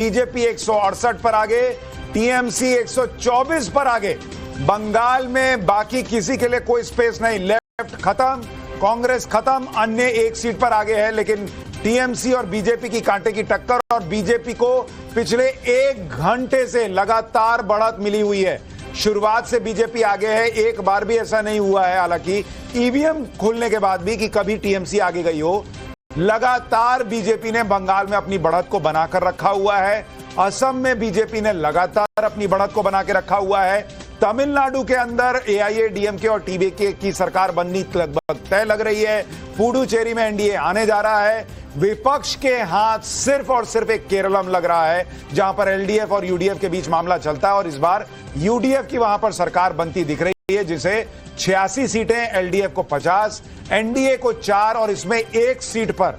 BJP 168 पर आगे, TMC 124 पर आगे। बंगाल में बाकी किसी के लिए कोई स्पेस नहीं। लेफ्ट खत्म, कांग्रेस खत्म, अन्य एक सीट पर आगे है। लेकिन टीएमसी और बीजेपी की कांटे की टक्कर, और बीजेपी को पिछले 1 घंटे से लगातार बढ़त मिली हुई है। शुरुआत से बीजेपी आगे है, एक बार भी ऐसा नहीं हुआ है हालांकि ईवीएम खुलने के बाद भी कि कभी टीएमसी आगे गई हो। लगातार बीजेपी ने बंगाल में अपनी बढ़त को बनाकर रखा हुआ है। असम में बीजेपी ने लगातार अपनी बढ़त को बना के रखा हुआ है। तमिलनाडु के अंदर एआईएडीएमके और टीवीके की सरकार बननी लगभग तय लग रही है। पुडुचेरी में एनडीए आने जा रहा है। विपक्ष के हाथ सिर्फ और सिर्फ एक केरलम लग रहा है, जहां पर एलडीएफ और यूडीएफ के बीच मामला चलता है, और इस बार यूडीएफ की वहां पर सरकार बनती दिख रही है, जिसे 86 सीटें, एलडीएफ को 50, एनडीए को 4, और इसमें एक सीट पर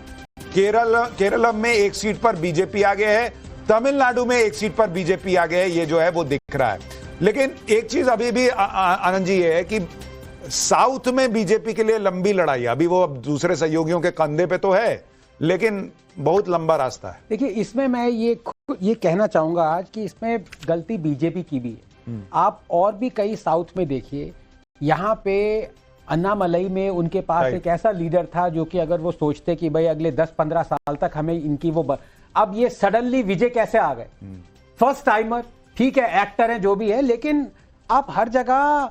केरलम में एक सीट पर बीजेपी आगे है, तमिलनाडु में एक सीट पर बीजेपी आगे है। ये जो है वो दिख रहा है। लेकिन एक चीज अभी भी आनंद जी ये है कि साउथ में बीजेपी के लिए लंबी लड़ाई, अभी वो अब दूसरे सहयोगियों के कंधे पे तो है, लेकिन बहुत लंबा रास्ता है। देखिए, इसमें मैं ये कहना चाहूंगा आज कि इसमें गलती बीजेपी की भी है। आप और भी कई साउथ में देखिए, यहाँ पे अन्नामलई में उनके पास एक ऐसा लीडर था जो कि अगर वो सोचते कि भाई अगले 10-15 साल तक हमें इनकी अब ये सडनली विजय कैसे आ गए? फर्स्ट टाइमर, ठीक है, एक्टर है, जो भी है, लेकिन आप हर जगह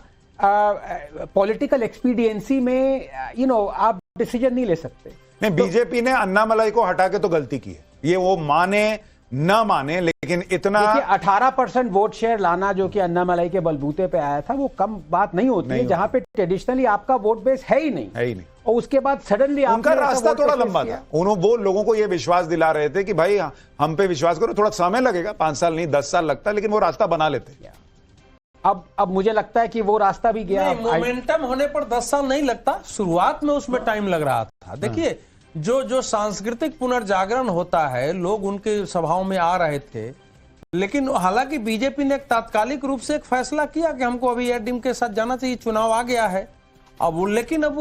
पॉलिटिकल एक्सपीडियंसी में आप डिसीजन नहीं ले सकते। नहीं, बीजेपी ने अन्नामलई को हटा के तो गलती की है। ये वो माने ना माने, लेकिन इतना 18% वोट शेयर लाना जो कि अन्नामलई के बलबूते पे आया था, वो कम बात नहीं होती है, जहां पे ट्रेडिशनली आपका वोट बेस है ही नहीं। और उसके बाद सडनली उनका रास्ता थोड़ा लंबा था। वो लोगों को ये विश्वास दिला रहे थे कि भाई हम पे विश्वास करो, थोड़ा समय लगेगा, 5 साल नहीं 10 साल लगता, लेकिन वो रास्ता बना लेते। अब मुझे लगता है कि वो रास्ता भी गया। मोमेंटम होने पर 10 साल नहीं लगता, शुरुआत में उसमें टाइम लग रहा था। देखिए, जो सांस्कृतिक पुनर्जागरण होता है, लोग उनके सभाओं में आ रहे थे, लेकिन हालांकि बीजेपी ने एक तात्कालिक रूप से एक फैसला किया कि हमको अभी एडीएम के साथ जाना चाहिए, चुनाव आ गया है अब, लेकिन अब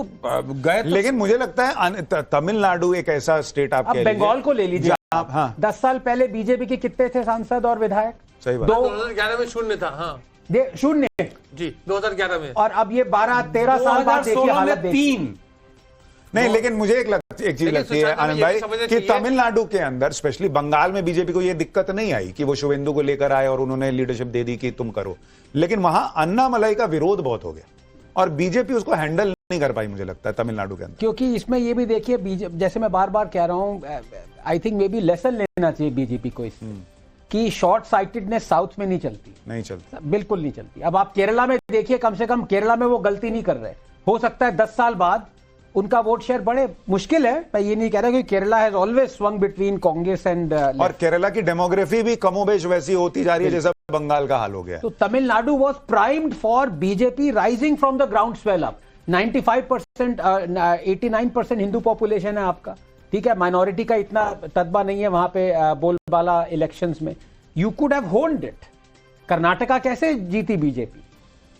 गए तो लेकिन मुझे लगता है तमिलनाडु एक ऐसा स्टेट, आप बंगाल को ले लीजिए आप। हाँ। 10 साल पहले बीजेपी के कितने थे सांसद और विधायक? सही बात। 2011 में 0 था। हाँ, 0 जी, 2011 में। और अब ये 12-13 साल बाद देखिए हालत, 3 नहीं। लेकिन मुझे एक चीज लगती है आनंद भाई कि तमिलनाडु के अंदर, स्पेशली बंगाल में, बीजेपी को यह दिक्कत नहीं आई कि वो शुवेंदु को लेकर आए और उन्होंने लीडरशिप दे दी कि तुम करो, लेकिन वहां अन्नामलई का विरोध बहुत हो गया और बीजेपी उसको हैंडल नहीं कर पाई, मुझे लगता है तमिलनाडु के अंदर। क्योंकि इसमें ये भी देखिए, जैसे मैं बार बार कह रहा हूं, I think may be lesson लेना चाहिए बीजेपी को इसमें कि शॉर्ट साइटेडनेस साउथ में नहीं चलती, बिल्कुल नहीं चलती। अब आप केरला में देखिए, कम से कम केरला में वो गलती नहीं कर रहे। हो सकता है 10 साल बाद उनका वोट शेयर बड़े मुश्किल है, मैं ये नहीं कह रहा, क्योंकि Kerala has always swung between Congress and और केरला की डेमोग्राफी भी कमोबेश वैसी होती जा रही है जैसा बंगाल का हाल हो गया। तो Tamil Nadu was primed for BJP rising from the ground swell up. 95% 89% Hindu population है आपका, ठीक है, माइनॉरिटी का इतना तदबा नहीं है वहां पे बोलबाला इलेक्शंस में। You could have hold it. Karnataka कैसे जीती बीजेपी?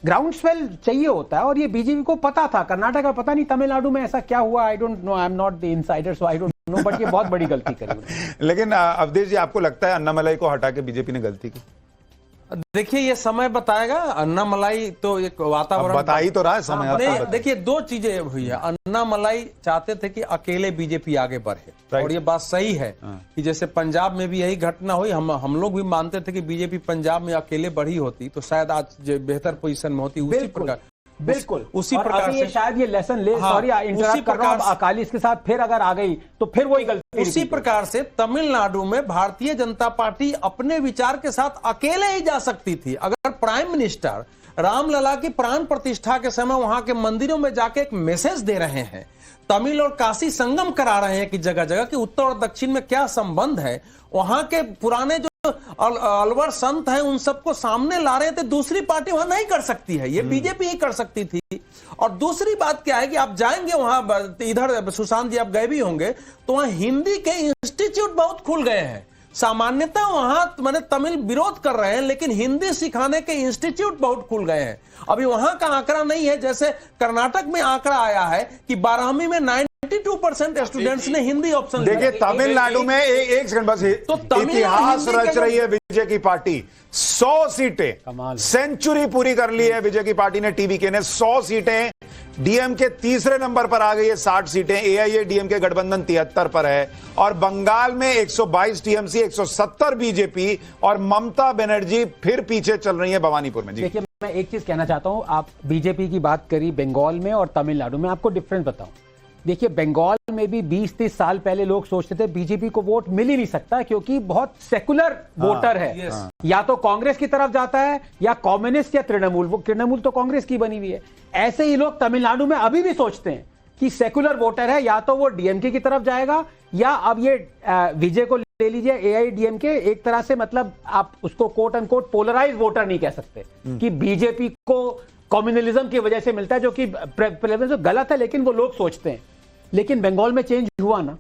ग्राउंड स्वेल चाहिए होता है, और ये बीजेपी को पता था। कर्नाटक का पता नहीं, तमिलनाडु में ऐसा क्या हुआ, I don't know, I am not the insider, so I don't know, but ये बहुत बड़ी गलती करी। लेकिन अवधेश जी, आपको लगता है अन्नामलई को हटा के बीजेपी ने गलती की? देखिए, ये समय बताएगा। अन्नामलई तो एक वातावरण बता ही तो रहा है समय। देखिए, 2 चीजें हुई है। अन्नामलई चाहते थे कि अकेले बीजेपी आगे बढ़े, और ये बात सही है कि जैसे पंजाब में भी यही घटना हुई। हम लोग भी मानते थे कि बीजेपी पंजाब में अकेले बढ़ी होती तो शायद आज बेहतर पोजीशन में होती। उसी प्रकार, बिल्कुल उसी प्रकार से शायद ये लेसन ले, सॉरी इंटरप्ट कर रहा हूं, अकालीस के साथ फिर अगर आ गई तो फिर वही गलती। उसी प्रकार से तमिलनाडु में भारतीय जनता पार्टी अपने विचार के साथ अकेले ही जा सकती थी। अगर प्राइम मिनिस्टर रामलला की प्राण प्रतिष्ठा के समय वहां के मंदिरों में जाके एक मैसेज दे रहे हैं, तमिल और काशी संगम करा रहे हैं कि जगह जगह कि उत्तर और दक्षिण में क्या संबंध है, वहां के पुराने जो अलवर संत हैं उन सबको सामने ला रहे थे, दूसरी पार्टी वहां नहीं कर सकती है, ये बीजेपी ही कर सकती थी। और दूसरी बात क्या है कि आप जाएंगे वहां, इधर सुशांत जी आप गए भी होंगे, तो वहां हिंदी के इंस्टीट्यूट बहुत खुल गए हैं। सामान्यतः वहां मैंने तमिल विरोध कर रहे हैं, लेकिन हिंदी सिखाने के इंस्टीट्यूट बहुत खुल गए हैं। अभी वहां का आंकड़ा नहीं है जैसे कर्नाटक में आंकड़ा आया है कि 12वीं में 92% स्टूडेंट्स ने हिंदी ऑप्शन देखिए तमिलनाडु में एक सेकंड बस, तो तमिल इतिहास हिंदी रच के रही है विजय की पार्टी। 100 सीटें, कमाल। सेंचुरी पूरी कर ली है विजय की पार्टी ने, टीवीके ने। 100 सीटें, डीएमके तीसरे नंबर पर आ गई है 60 सीटें, एआईएडीएमके गठबंधन 73 पर है, और बंगाल में 122 टीएमसी, 170 बीजेपी, और ममता बनर्जी फिर पीछे चल रही है भवानीपुर में। जी देखिए मैं एक चीज कहना चाहता हूं, आप बीजेपी की बात करी बंगाल में और तमिलनाडु में, आपको डिफरेंस बताऊं। देखिए बंगाल में भी 20-30 साल पहले लोग सोचते थे बीजेपी को वोट मिल ही नहीं सकता क्योंकि बहुत सेकुलर वोटर है, या तो कांग्रेस की तरफ जाता है या कम्युनिस्ट या तृणमूल, वो तृणमूल तो कांग्रेस की बनी हुई है। ऐसे ही लोग तमिलनाडु में अभी भी सोचते हैं कि सेकुलर वोटर है, या तो वो डीएमके की तरफ जाएगा, या अब ये विजय को ले लीजिए एआईडीएमके, एक तरह से मतलब आप उसको quote and quote polarise voter नहीं कह सकते कि बीजेपी को कम्युनलिज्म की वजह से मिलता है, जो कि प्रेफरेंस गलत है, लेकिन वो लोग सोचते हैं। लेकिन बंगाल में चेंज हुआ ना,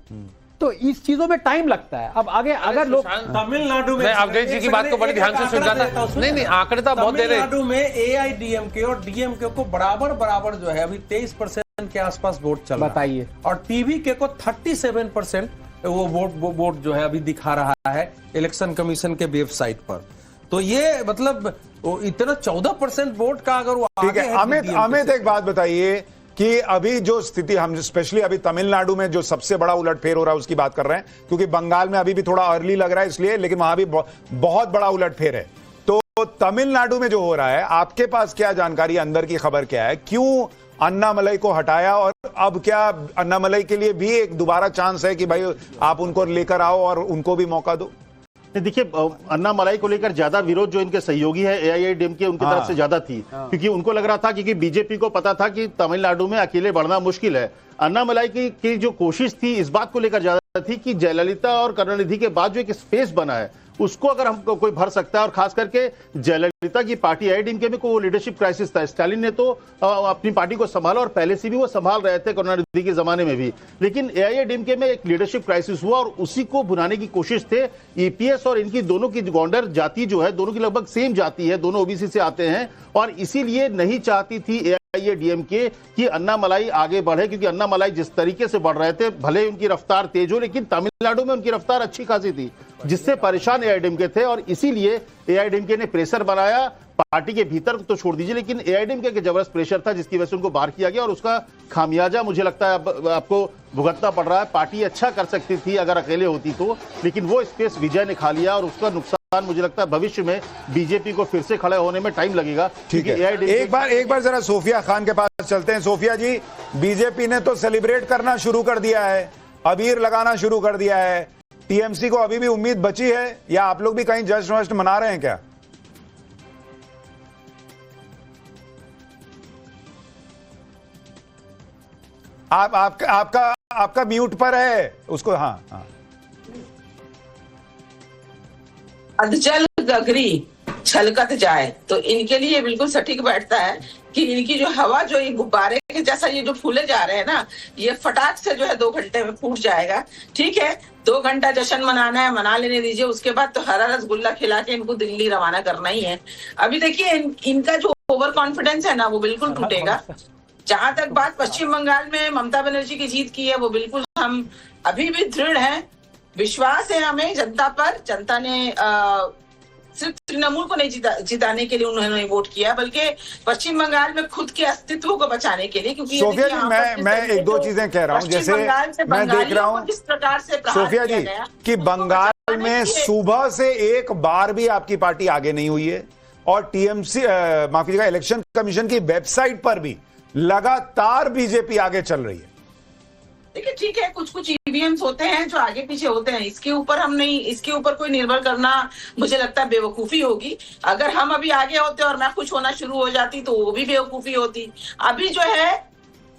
तो इस चीजों में टाइम लगता है। अब आगे अगर लोग तमिलनाडु में, अवधेश जी की बात को बड़े ध्यान से सुन रहा था। नहीं आंकड़े तो बहुत दे रहे। तमिलनाडु में एआईडीएमके और डीएमके को बराबर जो है अभी 23% के आसपास वोट चल रहा है। बताइए। और टीवीके को 37% वो वोट जो है अभी दिखा रहा है इलेक्शन कमीशन के वेबसाइट पर। तो ये मतलब इतना 14% वोट का अगर वो ठीक आगे है। अमित एक बात बताइए कि अभी जो स्थिति, हम स्पेशली अभी तमिलनाडु में जो सबसे बड़ा उलटफेर हो रहा है उसकी बात कर रहे हैं, क्योंकि बंगाल में अभी भी थोड़ा अर्ली लग रहा है इसलिए, लेकिन वहां भी बहुत बड़ा उलटफेर है। तो तमिलनाडु में जो हो रहा है, आपके पास क्या जानकारी, अंदर की खबर क्या है, क्यों अन्नामलई को हटाया, और अब क्या अन्नामलई के लिए भी एक दोबारा चांस है कि भाई आप उनको लेकर आओ और उनको भी मौका दो? देखिए अन्नामलई को लेकर ज्यादा विरोध जो इनके सहयोगी है एआईएडीएमके उनकी तरफ से ज्यादा थी, क्योंकि उनको लग रहा था क्योंकि बीजेपी को पता था कि तमिलनाडु में अकेले बढ़ना मुश्किल है। अन्नामलई की जो कोशिश थी इस बात को लेकर ज्यादा थी कि जयललिता और करुणानिधि के बाद जो एक स्पेस बना है उसको अगर हमको कोई भर सकता है, और खास करके जयललिता की पार्टी एआईएडीएमके में को लीडरशिप क्राइसिस था। स्टालिन ने तो अपनी पार्टी को संभाला और पहले से भी वो संभाल रहे थे करुणानिधि के जमाने में भी, लेकिन एआईएडीएमके में एक लीडरशिप क्राइसिस हुआ और उसी को भुनाने की कोशिश थे। ईपीएस और इनकी दोनों की गौंडर जाति जो है, दोनों की लगभग सेम जाति है, दोनों ओबीसी से आते हैं, और इसीलिए नहीं चाहती थी एआईएडीएमके कि अन्नामलई आगे बढ़े, क्योंकि अन्नामलई जिस तरीके से बढ़ रहे थे, भले उनकी रफ्तार तेज हो, लेकिन तमिलनाडु में उनकी रफ्तार अच्छी खासी थी, जिससे परेशान एआईएडीएमके थे, और इसीलिए एआईएडीएमके ने प्रेशर बनाया पार्टी के भीतर तो छोड़ दीजिए, लेकिन एआईएडीएमके के जबरदस्त प्रेशर था जिसकी वजह से उनको बाहर किया गया, और उसका खामियाजा मुझे लगता है अब आपको भुगतना पड़ रहा है। पार्टी अच्छा कर सकती थी अगर अकेले होती तो, लेकिन वो स्पेस विजय ने खा लिया, और उसका नुकसान मुझे लगता है भविष्य में बीजेपी को फिर से खड़े होने में टाइम लगेगा। ठीक है, एक बार जरा सोफिया खान के पास चलते हैं। सोफिया जी, बीजेपी ने तो सेलिब्रेट करना शुरू कर दिया है, अबीर लगाना शुरू कर दिया है, टीएमसी को अभी भी उम्मीद बची है, या आप लोग भी कहीं जश्न वश्न मना रहे हैं क्या? आपका म्यूट पर है उसको। हाँ। अधजल गगरी छलकत जाए, तो इनके लिए बिल्कुल सटीक बैठता है कि इनकी जो हवा, जो ये गुब्बारे के जैसा ये जो फूले जा रहे हैं ना, ये फटाक से जो है 2 घंटे में फूट जाएगा। ठीक है, 2 घंटा जश्न मनाना है, मना लेने दीजिए, उसके बाद तो हरा रसगुल्ला खिला के इनको दिल्ली रवाना करना ही है। अभी देखिए इनका जो ओवर कॉन्फिडेंस है ना, वो बिल्कुल टूटेगा। जहां तक बात पश्चिम बंगाल में ममता बनर्जी की जीत की है, वो बिल्कुल हम अभी भी दृढ़ हैं, विश्वास है हमें जनता पर। जनता ने सिर्फ तृणमूल को नहीं जिताने के लिए उन्होंने वोट किया, बल्कि पश्चिम बंगाल में खुद के अस्तित्व को बचाने के लिए। क्योंकि सोफिया जी, मैं एक दो चीजें कह रहा हूं, जैसे मैं देख रहा हूं किस प्रकार से सोफिया जी कि बंगाल में सुबह से एक बार भी आपकी पार्टी आगे नहीं हुई है, और टीएमसी माफ कीजिएगा इलेक्शन कमीशन की वेबसाइट पर भी लगातार बीजेपी आगे चल रही है। देखिए ठीक है, कुछ ईवीएम्स होते हैं जो आगे पीछे होते हैं, इसके ऊपर कोई निर्भर करना मुझे लगता है बेवकूफी होगी। अगर हम अभी आगे होते और मैं खुश होना शुरू हो जाती तो वो भी बेवकूफी होती। अभी जो है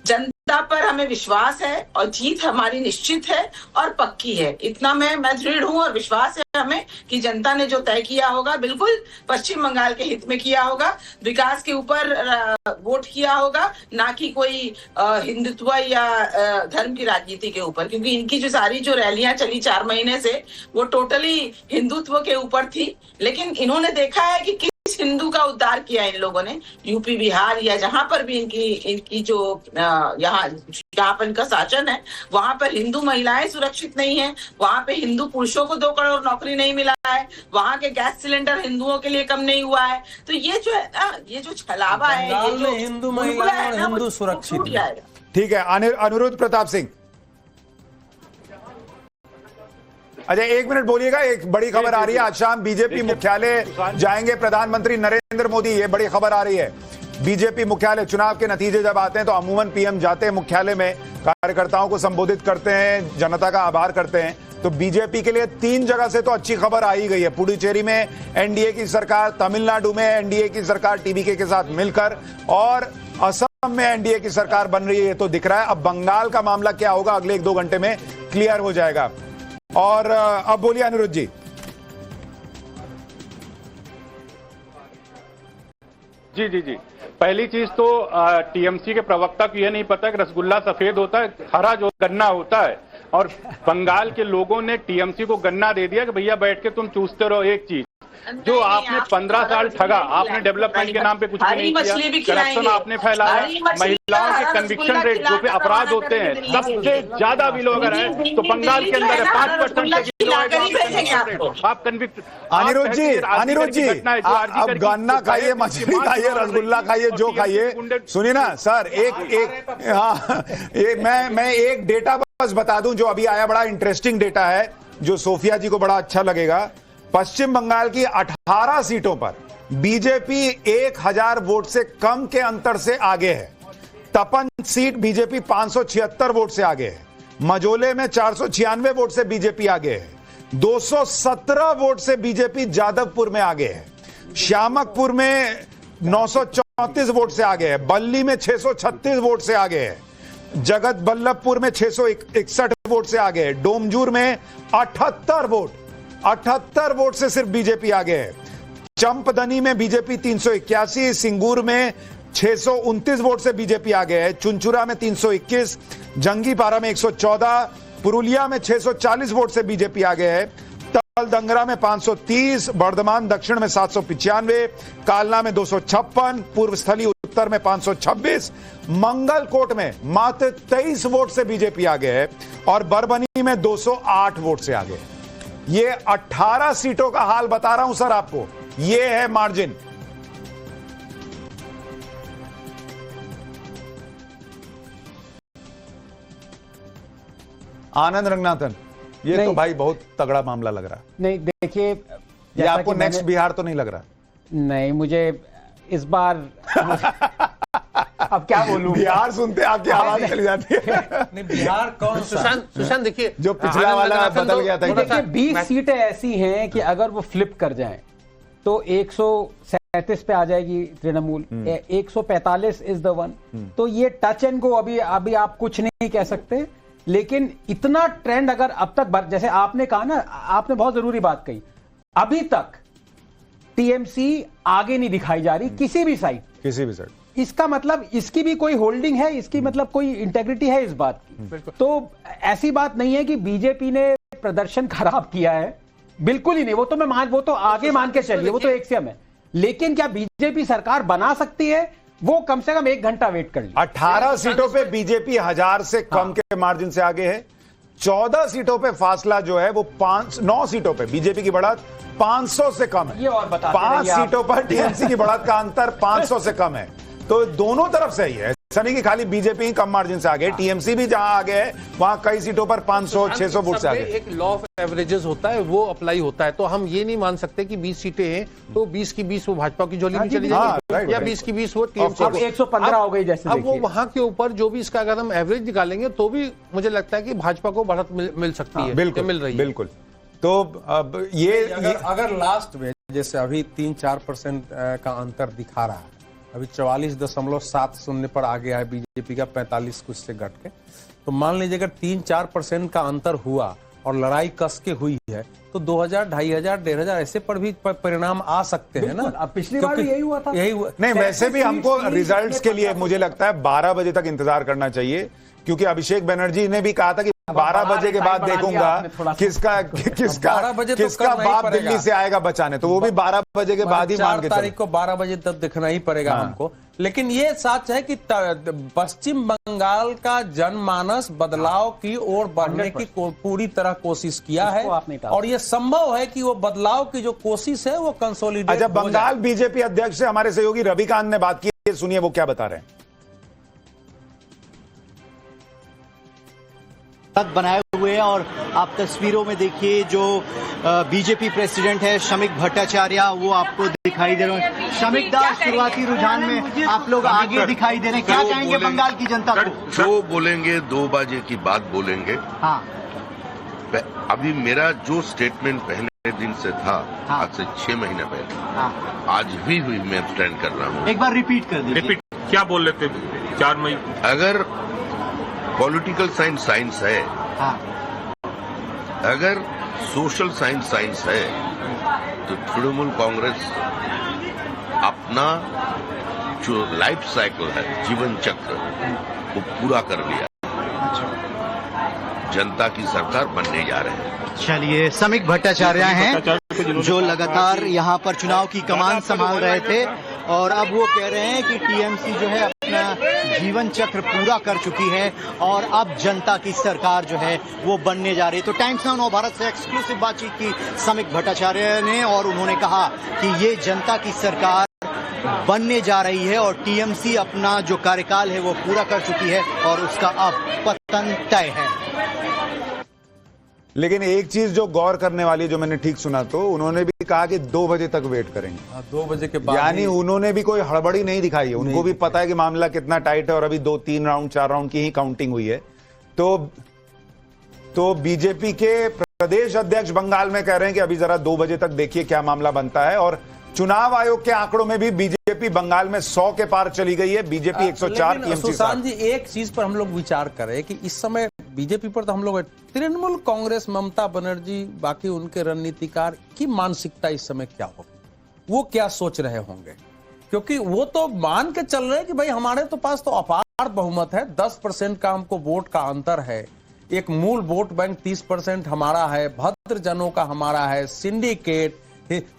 जनता पर हमें विश्वास है, और जीत हमारी निश्चित है और पक्की है। इतना मैं दृढ़ हूं, और विश्वास है हमें कि जनता ने जो तय किया होगा बिल्कुल पश्चिम बंगाल के हित में किया होगा, विकास के ऊपर वोट किया होगा, ना कि कोई हिंदुत्व या धर्म की राजनीति के ऊपर। क्योंकि इनकी जो सारी जो रैलियां चली 4 महीने से, वो टोटली हिंदुत्व के ऊपर थी। लेकिन इन्होंने देखा है कि किस हिंदू का उद्धार किया इन लोगों ने। यूपी बिहार या जहां पर भी इनकी जो यहाँ जहां पर इनका शासन है वहां पर हिंदू महिलाएं सुरक्षित नहीं है, वहां पे हिंदू पुरुषों को 2 करोड़ नौकरी नहीं मिला है, वहां के गैस सिलेंडर हिंदुओं के लिए कम नहीं हुआ है। तो ये जो है ना, ये जो छलावा है, ये जो हिंदू महिलाएं और हिंदू सुरक्षित जाएगा। ठीक है, अनिरुद्ध प्रताप सिंह। अच्छा, 1 मिनट बोलिएगा। एक बड़ी खबर आ रही है, आज शाम बीजेपी मुख्यालय जाएंगे प्रधानमंत्री नरेंद्र मोदी। ये बड़ी खबर आ रही है। बीजेपी मुख्यालय, चुनाव के नतीजे जब आते हैं तो अमूमन पीएम जाते हैं मुख्यालय में, कार्यकर्ताओं को संबोधित करते हैं, जनता का आभार करते हैं। तो बीजेपी के लिए 3 जगह से तो अच्छी खबर आ ही गई है। पुडुचेरी में एनडीए की सरकार, तमिलनाडु में एनडीए की सरकार टीवीके के साथ मिलकर, और असम में एनडीए की सरकार बन रही है। तो दिख रहा है अब बंगाल का मामला क्या होगा अगले 1-2 घंटे में क्लियर हो जाएगा। और अब बोलिए अनिरुद्ध जी। जी पहली चीज तो टीएमसी के प्रवक्ता को यह नहीं पता कि रसगुल्ला सफेद होता है, हरा जो गन्ना होता है। और बंगाल के लोगों ने टीएमसी को गन्ना दे दिया कि भैया बैठ के तुम चूसते रहो। एक चीज जो आपने 15 साल ठगा, आपने डेवलपमेंट के नाम पे कुछ भी नहीं किया, करप्शन आपने फैलाया, महिलाओं के कन्विक्शन रेट जो पे अपराध होते हैं सबसे ज्यादा विलो अगर है तो बंगाल के अंदर है 5%। आप कन्विक्ट। अनिरुद्ध जी अब गन्ना खाइए, मछली खाइए, रसगुल्ला खाइए, जो खाइए। सुनिए ना सर, मैं एक डेटा बस बता दूं जो अभी आया, बड़ा इंटरेस्टिंग डेटा है जो सोफिया जी को बड़ा अच्छा लगेगा। पश्चिम बंगाल की 18 सीटों पर बीजेपी 1000 वोट से कम के अंतर से आगे है। तपन सीट बीजेपी 576 वोट से आगे है। मजोले में 496 वोट से बीजेपी आगे है। 217 वोट से बीजेपी जादवपुर में आगे है। श्यामकपुर में 934 वोट से आगे है। बल्ली में 636 वोट से आगे है। जगत बल्लभपुर में 661 वोट से आगे है। डोमजूर में 78 वोट से सिर्फ बीजेपी आगे है। चंपदनी में बीजेपी 381, सिंगूर में 629 वोट से बीजेपी आगे है। चुनचुरा में 321, जंगीपारा में 114, पुरुलिया में 640 वोट से बीजेपी आगे है। तलदंगरा में 530, बर्धमान दक्षिण में 795, कालना में 256, पूर्वस्थली उत्तर में 526, मंगलकोट में मात्र 23 वोट से बीजेपी आगे है और बरबनी में 208 वोट से आगे है। ये 18 सीटों का हाल बता रहा हूं सर आपको, ये है मार्जिन। आनंद रंगनाथन, ये तो भाई बहुत तगड़ा मामला लग रहा है। नहीं देखिए, ये आपको नेक्स्ट बिहार तो नहीं लग रहा? नहीं, मुझे इस बार अब क्या बोलूं, बिहार सुनते आपकी आवाज चली जाती है। नहीं, बिहार कौन? सुशांत देखिए, जो पिछला वाला बदल गया था। देखिए 20 सीटें ऐसी हैं कि अगर वो फ्लिप कर जाएं तो 137 पे आ जाएगी तृणमूल, 145 इज द वन। तो ये टच एंड गो, अभी आप कुछ नहीं कह सकते। लेकिन इतना ट्रेंड अगर अब तक, जैसे आपने कहा ना, आपने बहुत जरूरी बात कही, अभी तक टीएमसी आगे नहीं दिखाई जा रही किसी भी साइड। इसका मतलब इसकी भी कोई होल्डिंग है, इसकी मतलब कोई इंटेग्रिटी है इस बात की। तो ऐसी बात नहीं है कि बीजेपी ने प्रदर्शन खराब किया है, बिल्कुल ही नहीं। वो तो आगे मान के चलिए, वो तो एक्सियम है। लेकिन क्या बीजेपी सरकार बना सकती है? वो कम से कम 1 घंटा वेट कर लीजिए। 18 सीटों पे बीजेपी 1000 से कम के मार्जिन से आगे है। 14 सीटों पे फासला जो है वो 9 सीटों पे बीजेपी की बढ़त 500 से कम है। ये और बताते 5 सीटों पर टीएमसी की बढ़त का अंतर 500 से कम है। तो दोनों तरफ से ही है, ऐसा नहीं कि खाली बीजेपी ही कम मार्जिन से आगे, टीएमसी भी जहां आगे है वहां कई सीटों पर 500-600 वोट से आगे। एक लॉ ऑफ एवरेजेस होता है, वो अप्लाई होता है। तो हम ये नहीं मान सकते कि 20 सीटें हैं तो 20 की 20 वो भाजपा की झोली में चली जाएगी, या 20 की 20 वो टीएमसी। अब 115 हो गई जैसे। अब वो वहां के ऊपर जो भी इसका अगर हम एवरेज निकालेंगे तो भी मुझे लगता है कि भाजपा को बढ़त मिल सकती है, बिल्कुल मिल रही है। बिल्कुल। तो अब ये अगर लास्ट में जैसे अभी 3-4% का अंतर दिखा रहा है, अभी 44.70 पर आ गया है बीजेपी का, 45 कुछ से घट के। तो मान लीजिए अगर 3-4% का अंतर हुआ और लड़ाई कस के हुई है तो 2000, 2500, 1500 ऐसे पर भी परिणाम आ सकते हैं ना। अब पिछली बार भी यही हुआ था। नहीं, वैसे भी हमको रिजल्ट्स के लिए मुझे लगता है 12 बजे तक इंतजार करना चाहिए, क्योंकि अभिषेक बनर्जी ने भी कहा था कि 12 बजे के बाद देखूंगा किसका 12 बजे तो किसका करना ही बाप पड़ेगा। दिल्ली से आएगा बचाने, तो वो भी 12 बजे के बाद ही मान 4 के तारीख चलो। को 12 बजे तक दिखना ही पड़ेगा हमको। लेकिन ये सच है कि पश्चिम बंगाल का जनमानस बदलाव की ओर बढ़ने की पूरी तरह कोशिश किया है, इसको आप नहीं टाल और ये संभव है कि वो बदलाव की जो कोशिश है वो कंसोलिडेट अच्छा, हो जाए। बंगाल बीजेपी अध्यक्ष से हमारे सहयोगी रविकांत ने बात की है, सुनिए वो क्या बता रहे हैं। बनाए हुए हैं और आप तस्वीरों में देखिए जो बीजेपी प्रेसिडेंट है शमिक भट्टाचार्य, वो आपको दिखाई दे रहे हैं। शमिक दा, शुरुआती रुझान में आप लोग आगे दिखाई दे रहे हैं, क्या कहेंगे बंगाल की जनता को? जो बोलेंगे 2 बजे की बात बोलेंगे। हाँ, अभी मेरा जो स्टेटमेंट पहले दिन से था, हाँ। आज से 6 महीने पहले, हाँ। आज भी हुई मैं स्टैंड कर रहा हूँ। एक बार रिपीट कर दीजिए। क्या बोल रहे थे 4 मई? अगर पॉलिटिकल साइंस साइंस है, हाँ, अगर सोशल साइंस साइंस है, तो तृणमूल कांग्रेस अपना जो लाइफ साइकिल है, जीवन चक्र, वो पूरा कर लिया। जनता की सरकार बनने जा रहे हैं। चलिए, शमिक भट्टाचार्य हैं जो लगातार यहाँ पर चुनाव की कमान संभाल रहे थे और अब वो कह रहे हैं कि टीएमसी जो है अपना जीवन चक्र पूरा कर चुकी है और अब जनता की सरकार जो है वो बनने जा रही है। तो टाइम्स नाउ नव भारत से एक्सक्लूसिव बातचीत की शमिक भट्टाचार्य ने और उन्होंने कहा कि ये जनता की सरकार बनने जा रही है और टीएमसी अपना जो कार्यकाल है वो पूरा कर चुकी है और उसका अब पतन तय है। लेकिन एक चीज जो गौर करने वाली, जो मैंने ठीक सुना, तो उन्होंने भी कहा कि 2 बजे तक वेट करेंगे। 2 बजे के बाद, यानी उन्होंने भी कोई हड़बड़ी नहीं दिखाई है, उनको भी पता है कि मामला कितना टाइट है और अभी 2-3 राउंड 4 राउंड की ही काउंटिंग हुई है। तो बीजेपी के प्रदेश अध्यक्ष बंगाल में कह रहे हैं कि अभी जरा 2 बजे तक देखिए क्या मामला बनता है। और चुनाव आयोग के आंकड़ों में भी बीजेपी बंगाल में 100 के पार चली गई है, बीजेपी 104, टीएमसी सुशांत जी, एक चीज पर हम लोग विचार करें कि इस समय बीजेपी पर तो हम लोग, तृणमूल कांग्रेस, ममता बनर्जी, बाकी उनके रणनीतिकार की मानसिकता इस समय क्या होगी, वो क्या सोच रहे होंगे? क्योंकि वो तो मान के चल रहे हैं कि भाई हमारे तो पास तो अपार बहुमत है, 10% का हमको वोट का अंतर है, एक मूल वोट बैंक 30% हमारा है, भद्रजनों का हमारा है, सिंडिकेट,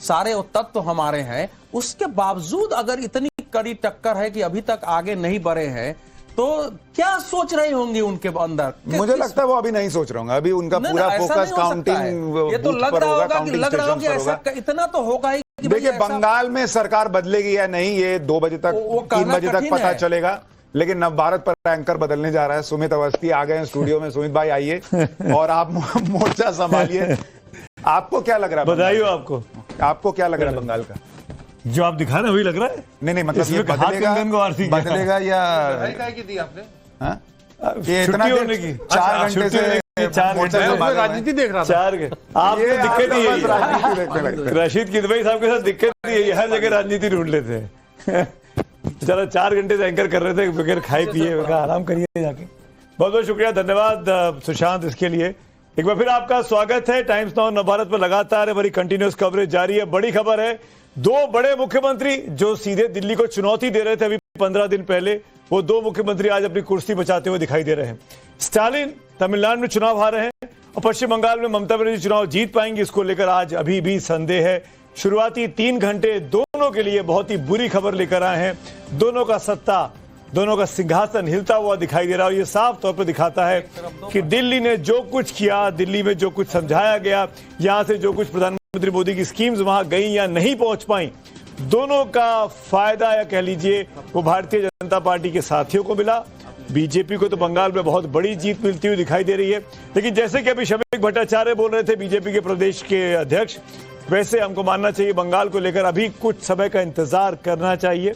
सारे तत्व हमारे हैं। उसके बावजूद अगर इतनी कड़ी टक्कर है कि अभी तक आगे नहीं बढ़े हैं, तो क्या सोच रहे होंगे उनके अंदर? मुझे लगता है वो अभी नहीं सोच रहे होंगे, अभी उनका पूरा फोकस काउंटिंग, ये तो लग रहा होगा कि ऐसा इतना तो होगा ही। देखिए, बंगाल में सरकार बदलेगी या नहीं, ये 2 बजे तक, 3 बजे तक पता चलेगा। लेकिन नव भारत पर एंकर बदलने जा रहा है। सुमित अवस्थी आ गए हैं स्टूडियो में। सुमित भाई आइए और आप मोर्चा संभालिए। आपको क्या लग रहा है? बधाई हो आपको। आपको क्या लग रहा है बंगाल का? जो आप दिखा रहे हैं वही लग रहा है। नहीं, मतलब ये बदलेगा या दी आपने? ये इतना होने की 4 घंटे से राजनीति देख रहा था। 4 आपको दिक्कत नहीं है, राजनीति देखने लगे। रशीद किदवई साहब के साथ दिक्कत नहीं है, हर जगह राजनीति ढूंढ लेते हैं। चलो 4 घंटे से एंकर कर रहे थे बगैर खाए पिए, आराम करिए जाके। बहुत बहुत शुक्रिया, धन्यवाद सुशांत इसके लिए। एक बार फिर आपका स्वागत है। टाइम्स नाउ नव भारत पर लगातार हमारी कंटिन्यूअस कवरेज जारी है। बड़ी खबर है, 2 बड़े मुख्यमंत्री जो सीधे दिल्ली को चुनौती दे रहे थे अभी 15 दिन पहले, वो 2 मुख्यमंत्री आज अपनी कुर्सी बचाते हुए दिखाई दे रहे हैं। स्टालिन तमिलनाडु में चुनाव हारे हैं और पश्चिम बंगाल में ममता बनर्जी चुनाव जीत पाएंगी, इसको लेकर आज अभी भी संदेह है। शुरुआती 3 घंटे दोनों के लिए बहुत ही बुरी खबर लेकर आए हैं। दोनों का सत्ता, दोनों का सिंहासन हिलता हुआ दिखाई दे रहा है और ये साफ तौर पर दिखाता है कि दिल्ली ने जो कुछ किया, दिल्ली में जो कुछ समझाया गया, यहां से जो कुछ प्रधानमंत्री मोदी की स्कीम्स वहां गई या नहीं पहुंच पाई, दोनों का फायदा या कह लीजिए वो भारतीय जनता पार्टी के साथियों को मिला। बीजेपी को तो बंगाल में बहुत बड़ी जीत मिलती हुई दिखाई दे रही है। लेकिन जैसे कि अभी शमिक भट्टाचार्य बोल रहे थे, बीजेपी के प्रदेश के अध्यक्ष, वैसे हमको मानना चाहिए बंगाल को लेकर अभी कुछ समय का इंतजार करना चाहिए।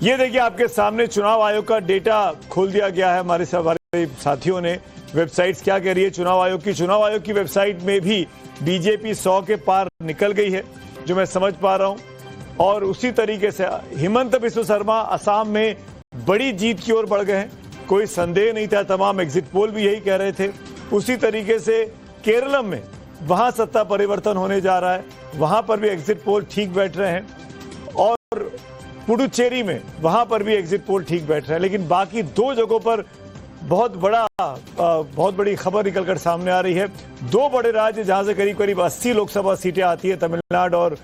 ये देखिए आपके सामने चुनाव आयोग का डेटा खोल दिया गया है। हमारे साथियों ने वेबसाइट्स क्या कह रही है चुनाव आयोग की। चुनाव आयोग की वेबसाइट में भी बीजेपी 100 के पार निकल गई है, जो मैं समझ पा रहा हूं। और उसी तरीके से हिमंत बिस्व शर्मा असम में बड़ी जीत की ओर बढ़ गए हैं, कोई संदेह नहीं था, तमाम एग्जिट पोल भी यही कह रहे थे। उसी तरीके से केरलम में वहां सत्ता परिवर्तन होने जा रहा है, वहां पर भी एग्जिट पोल ठीक बैठ रहे हैं। और पुडुचेरी में वहां पर भी एग्जिट पोल ठीक बैठ रहे हैं। लेकिन बाकी 2 जगहों पर बहुत बड़ी खबर निकलकर सामने आ रही है। दो बड़े राज्य जहां से करीब करीब 80 लोकसभा सीटें आती है, तमिलनाडु और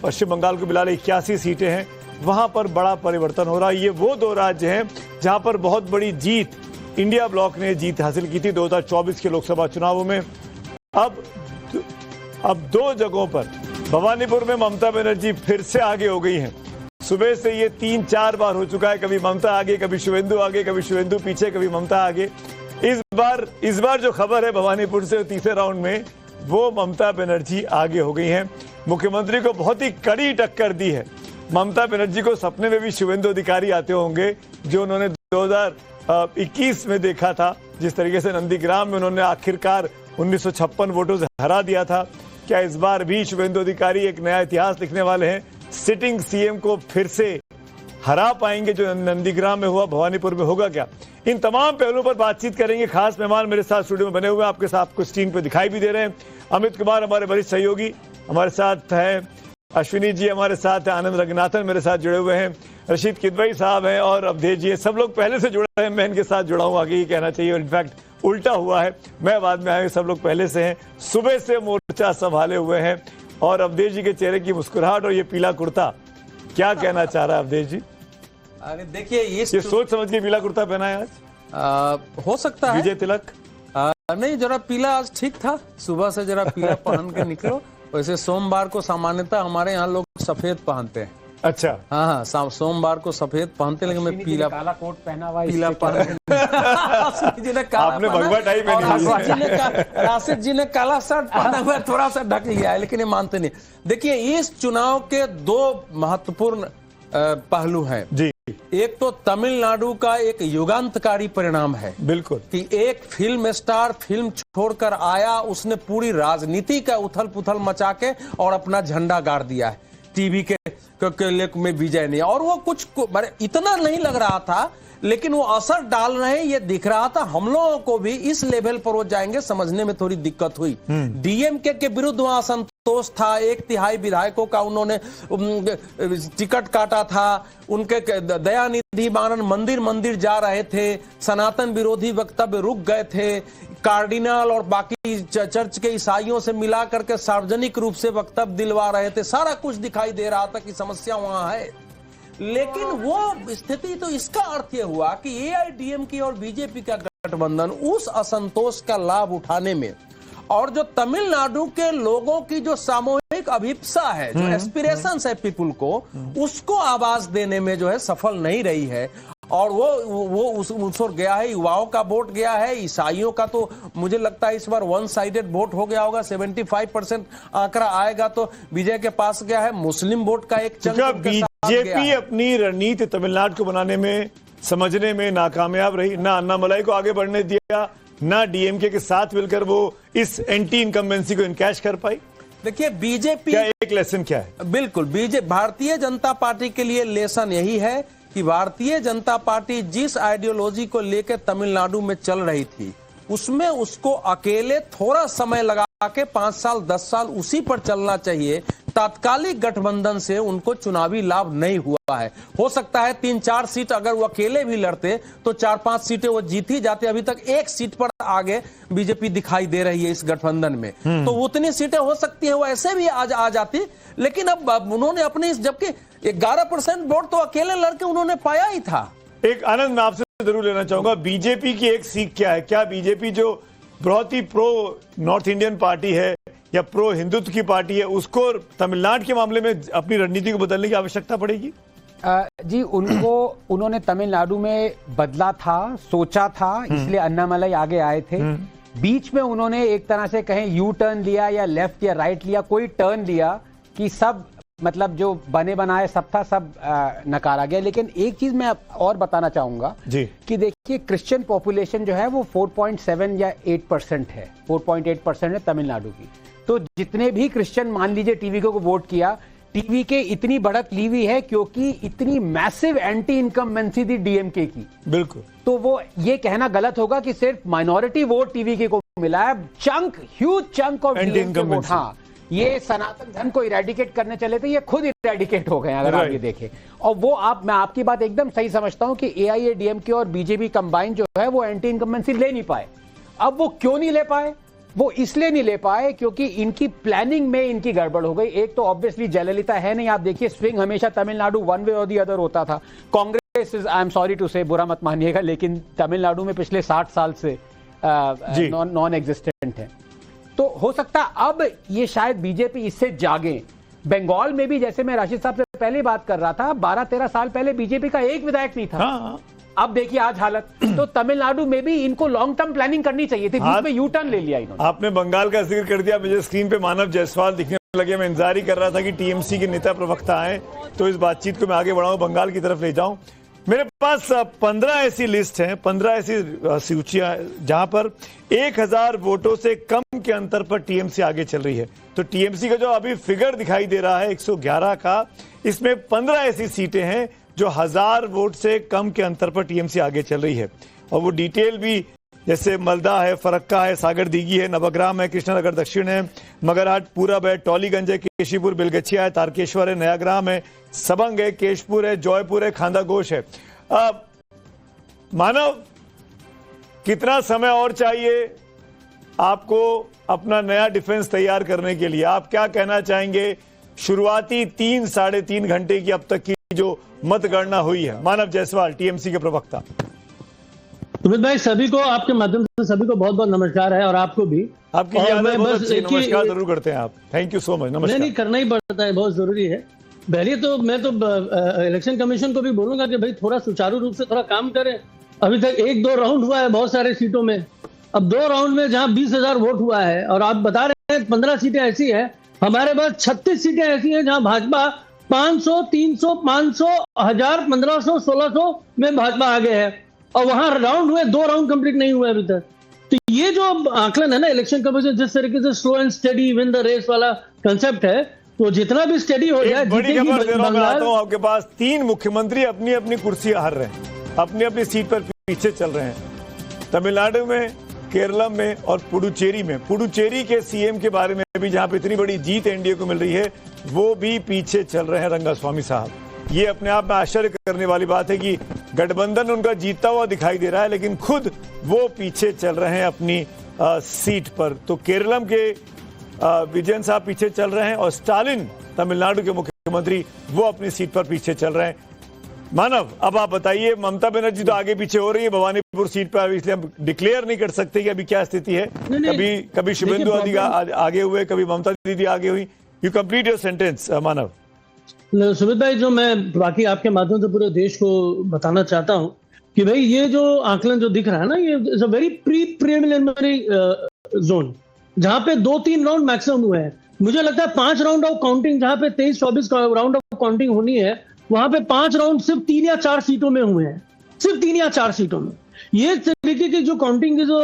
पश्चिम बंगाल को मिला 81 सीटें हैं, वहां पर बड़ा परिवर्तन हो रहा है। ये वो दो राज्य हैं जहां पर बहुत बड़ी जीत इंडिया ब्लॉक ने जीत हासिल की थी 2024 के लोकसभा चुनावों में। अब दो जगहों पर भवानीपुर में ममता बनर्जी फिर से आगे हो गई हैं। सुबह से ये 3-4 बार हो चुका है, कभी ममता आगे, कभी शुभेंदु आगे, कभी शुभेंदु पीछे, कभी ममता आगे। इस बार जो खबर है भवानीपुर से तीसरे राउंड में, वो ममता बनर्जी आगे हो गई हैं। मुख्यमंत्री को बहुत ही कड़ी टक्कर दी है। ममता बनर्जी को सपने में भी शुभेंदु अधिकारी आते होंगे, जो उन्होंने 2021 में देखा था, जिस तरीके से नंदीग्राम में उन्होंने आखिरकार 1956 वोटों से हरा दिया था। क्या इस बार भी शुभेंदु अधिकारी एक नया इतिहास लिखने वाले हैं? सिटिंग सीएम को फिर से हरा पाएंगे जो नंदीग्राम में हुआ, भवानीपुर में होगा क्या? इन तमाम पहलुओं पर बातचीत करेंगे। खास मेहमान मेरे साथ स्टूडियो में बने हुए हैं, आपके साथ आपको स्क्रीन पर दिखाई भी दे रहे हैं। अमित कुमार हमारे वरिष्ठ सहयोगी हमारे साथ हैं, अश्विनी जी हमारे साथ हैं, आनंद रंगनाथन मेरे साथ जुड़े हुए हैं, रशीद किदवई साहब हैं और अवधेश जी। सब लोग पहले से जुड़े हैं, मैं इनके साथ जुड़ा हूं, आगे ही कहना चाहिए। इनफैक्ट उल्टा हुआ है, मैं बाद में आया, सब लोग पहले से हैं, सुबह से मोर्चा संभाले हुए हैं। और अवधेश जी के चेहरे की मुस्कुराहट और ये पीला कुर्ता, क्या कहना चाह रहा है अवधेश जी? अरे देखिए, ये सोच समझ के पीला कुर्ता पहना है आज? हो सकता है विजय तिलक नहीं, जरा पीला आज ठीक था, सुबह से जरा पीला पहन के निकलो। वैसे सोमवार को सामान्यता हमारे यहाँ लोग सफेद पहनते हैं। अच्छा, हाँ, सोमवार को सफेद पहनते, लेकिन मैं पीला काला कोट पहना हुआ, पीला पहन आपने भगवा टाई पहनी, राशिद जी ने काला शर्ट पहना हुआ, थोड़ा सा ढक लिया है, लेकिन ये मानते नहीं। देखिए, इस चुनाव के दो महत्वपूर्ण पहलू हैं जी। एक तो तमिलनाडु का एक युगांतकारी परिणाम है, बिल्कुल, कि एक फिल्म स्टार फिल्म छोड़कर आया, उसने पूरी राजनीति का उथल पुथल मचा के और अपना झंडा गाड़ दिया है टीवी के लेख में विजय नहीं। और वो कुछ इतना नहीं लग रहा था, लेकिन वो असर डाल रहे हैं, ये दिख रहा था। हम लोगों को भी इस लेवल पर वो जाएंगे समझने में थोड़ी दिक्कत हुई। डीएमके के विरुद्ध वहां असंतोष था, 1/3 विधायकों का उन्होंने टिकट काटा था, उनके दयानिधि मारन मंदिर मंदिर जा रहे थे, सनातन विरोधी वक्तव्य रुक गए थे, कार्डिनल और बाकी चर्च के ईसाइयों से मिला करके सार्वजनिक रूप से वक्तव्य दिलवा रहे थे, सारा कुछ दिखाई दे रहा था कि समस्या वहां है। लेकिन वो स्थिति, तो इसका अर्थ यह हुआ कि एआईडीएमके और बीजेपी का गठबंधन उस असंतोष का लाभ उठाने में, और जो तमिलनाडु के लोगों की जो सामूहिक अभिप्सा है, जो एस्पिरेशंस है पीपुल को, उसको आवाज देने में जो है सफल नहीं रही है। और वो उस ओर गया है, युवाओं का वोट गया है, ईसाइयों का तो मुझे लगता है इस बार 1 साइडेड वोट हो गया होगा, 75% आंकड़ा आएगा तो विजय के पास गया है। मुस्लिम वोट का एक चंक बीजेपी अपनी रणनीति तमिलनाडु को बनाने में, समझने में नाकामयाब रही, ना अन्नामलाई को आगे बढ़ने दिया, ना डीएमके के साथ मिलकर वो इस एंटी इनकम्बेंसी को इनकैश कर पाई। देखिए, बीजेपी क्या एक लेसन क्या है? बिल्कुल, भारतीय जनता पार्टी के लिए लेसन यही है कि भारतीय जनता पार्टी जिस आइडियोलॉजी को लेकर तमिलनाडु में चल रही थी, उसमें उसको अकेले थोड़ा समय लगा के 5 साल 10 साल उसी पर चलना चाहिए। तात्कालिक गठबंधन से उनको चुनावी लाभ नहीं हुआ है। हो सकता है 3-4 सीट अगर वो अकेले भी लड़ते तो 4-5 सीटें वो जीत ही जाते। अभी तक 1 सीट पर आगे बीजेपी दिखाई दे रही है इस गठबंधन में, तो उतनी सीटें हो सकती है वो ऐसे भी आज आ जाती। लेकिन अब उन्होंने अपनी, जबकि 11% वोट तो अकेले लड़के उन्होंने पाया ही था। एक आनंद, मैं आपसे जरूर लेना चाहूंगा, बीजेपी की एक सीख क्या है? क्या बीजेपी जो बहुत ही प्रो नॉर्थ इंडियन पार्टी है या प्रो हिंदुत्व की पार्टी है, उसको तमिलनाडु के मामले में अपनी रणनीति को बदलने की आवश्यकता पड़ेगी? जी, उन्होंने तमिलनाडु में बदला था, सोचा था, इसलिए अन्नामलाई आगे आए थे। बीच में उन्होंने एक तरह से कहें यू टर्न लिया या लेफ्ट या राइट लिया, कोई टर्न लिया कि सब मतलब जो बने बनाए सब था, सब नकारा गया। लेकिन एक चीज मैं और बताना चाहूंगा कि देखिए, क्रिश्चियन पॉपुलेशन जो है वो 4.7 या 8% है, 4.8% है तमिलनाडु की। तो जितने भी क्रिश्चियन मान लीजिए टीवी को वोट किया, टीवी के इतनी बढ़त ली हुई है क्योंकि इतनी मैसिव एंटी इनकम्बेंसी थी डीएमके की। बिल्कुल, तो वो ये कहना गलत होगा कि सिर्फ माइनॉरिटी वोट टीवी के को मिला है, huge chunk of anti incumbency. हाँ, ये सनातन धर्म को इरेडिकेट करने चले थे, ये खुद इरेडिकेट हो गए अगर आप ये देखें। और वो मैं आपकी बात एकदम सही समझता हूं कि AIADMK और बीजेपी कंबाइन जो है वो एंटी इनकम्बेंसी ले नहीं पाए। अब वो क्यों नहीं ले पाए? वो इसलिए नहीं ले पाए क्योंकि इनकी प्लानिंग में इनकी गड़बड़ हो गई। एक तो ऑब्वियसली जयललिता है नहीं, आप देखिए स्विंग हमेशा तमिलनाडु वन वे और दी अदर होता था। Congress I am sorry to say, बुरा मत मानिएगा, लेकिन तमिलनाडु में पिछले 60 साल से नॉन एग्जिस्टेंट है। तो हो सकता है अब ये शायद बीजेपी इससे जागे। बंगाल में भी जैसे मैं राशिद साहब से पहले बात कर रहा था, 12-13 साल पहले बीजेपी का एक विधायक नहीं था। हाँ। अब देखिए आज हालत। तो तमिलनाडु में भी इनको लॉन्ग टर्म प्लानिंग करनी चाहिए थी, बीच में यू टर्न ले लिया इन्होंने। आपने बंगाल का जिक्र कर दिया, मुझे स्क्रीन पे मानव जायसवाल दिखने लगे। मैं इंतजार ही कर रहा था कि टीएमसी के नेता प्रवक्ता आए तो इस बातचीत को मैं आगे बढ़ाऊं, बंगाल की तरफ ले जाऊं। मेरे पास 15 ऐसी लिस्ट हैं, 15 ऐसी सूचियां जहां पर 1000 वोटों से कम के अंतर पर टीएमसी आगे चल रही है। तो टीएमसी का जो अभी फिगर दिखाई दे रहा है 111 का, इसमें 15 ऐसी सीटें हैं जो 1000 वोट से कम के अंतर पर टीएमसी आगे चल रही है। और वो डिटेल भी जैसे मलदा है, फरक्का है, सागर दीघी है, नवग्राम है, कृष्णनगर दक्षिण है, मगरहाट पूरब है, टॉलीगंज है, केशीपुर बेलगछिया है, तारकेश्वर है, नयाग्राम है, सबंग है, केशपुर है, जौयपुर है, खांदागोश है। मानव, कितना समय और चाहिए आपको अपना नया डिफेंस तैयार करने के लिए? आप क्या कहना चाहेंगे शुरुआती 3-3.5 घंटे की अब तक की जो मतगणना हुई है? मानव जायसवाल, टीएमसी के प्रवक्ता। सुमित भाई, सभी को आपके माध्यम से सभी को बहुत बहुत नमस्कार है, और आपको भी। आपकी नमस्कार जरूर करते हैं आप। Thank you so much. नमस्कार। नहीं, करना ही पड़ता है, बहुत जरूरी है। पहले तो मैं तो इलेक्शन कमीशन को भी बोलूंगा कि भाई थोड़ा सुचारू रूप से थोड़ा काम करें। अभी तक 1-2 राउंड हुआ है बहुत सारे सीटों में। अब 2 राउंड में जहां 20,000 वोट हुआ है, और आप बता रहे हैं 15 सीटें ऐसी है, हमारे पास 36 सीटें ऐसी हैं जहां भाजपा 500, 300, 500, 1000, 1500, 1600 में भाजपा आगे है, और वहां राउंड हुए 2 राउंड कंप्लीट नहीं हुए अभी तक। तो ये जो आकलन है ना इलेक्शन कमीशन, जिस तरीके से slow and steady win the race वाला कंसेप्ट है, तो जितना भी स्टेडी हो जाए। बड़ी खबर दे रहा हूं, मैं आता हूं आपके पास। 3 मुख्यमंत्री अपनी अपनी कुर्सी हार रहे हैं, अपनी अपनी सीट पर पीछे चल रहे हैं। तमिलनाडु में, केरला में और पुडुचेरी में। पुडुचेरी के सीएम के बारे में भी, जहां पर इतनी बड़ी जीत एनडीए को मिल रही है, वो भी पीछे चल रहे हैं रंगास्वामी साहब। ये अपने आप में आश्चर्य करने वाली बात है कि गठबंधन उनका जीतता हुआ दिखाई दे रहा है, लेकिन खुद वो पीछे चल रहे हैं अपनी सीट पर। तो केरलम के विजयन साहब पीछे चल रहे हैं, और स्टालिन तमिलनाडु के मुख्यमंत्री वो अपनी सीट पर पीछे चल रहे हैं। मानव, अब आप बताइए, ममता बनर्जी तो आगे पीछे हो रही है भवानीपुर सीट पर, इसलिए हम डिक्लेयर नहीं कर सकते कि अभी क्या स्थिति है। कभी शुभेंदु अधिकारी आगे हुए, कभी ममता दीदी आगे हुई। यू कंप्लीट योर सेंटेंस मानव। सुमित भाई, जो मैं बाकी आपके माध्यम से पूरे देश को बताना चाहता हूं कि भाई ये जो आकलन जो दिख रहा है ना, ये is a very preliminary zone, जहां पे 2-3 राउंड मैक्सिमम हुए हैं। मुझे लगता है 5 राउंड ऑफ काउंटिंग, जहां पे 23-24 राउंड ऑफ काउंटिंग होनी है, वहां पे 5 राउंड सिर्फ 3 या 4 सीटों में हुए हैं, सिर्फ 3 या 4 सीटों में। ये तरीके की जो काउंटिंग की जो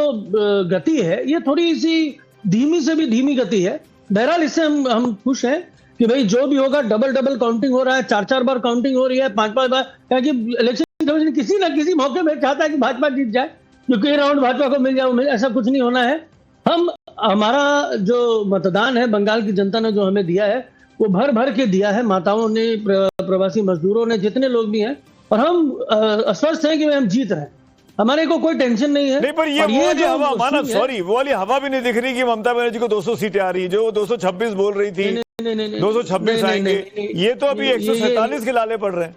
गति है, ये थोड़ी सी धीमी से भी धीमी गति है। बहरहाल इससे हम खुश हैं कि भाई जो भी होगा, डबल काउंटिंग हो रहा है, 4-4 बार काउंटिंग हो रही है, 5-5 बार, क्योंकि इलेक्शन कमीशन किसी ना किसी मौके में चाहता है कि भाजपा जीत जाए, क्योंकि ये राउंड भाजपा को मिल जाए। ऐसा कुछ नहीं होना है। हमारा जो मतदान है, बंगाल की जनता ने जो हमें दिया है, वो भर के दिया है, माताओं ने, प्रवासी मजदूरों ने, जितने लोग भी हैं, और हम आश्वस्त हैं कि हम जीत रहे हैं। हमारे को कोई टेंशन नहीं है। नहीं, पर ये जो हवा, मानव सॉरी, वो वाली हवा भी नहीं दिख रही कि ममता बनर्जी को 200 सीटें आ रही है, जो 226 बोल रही थी। 226 आएंगे, ये तो अभी 147 के लाले पड़ रहे हैं।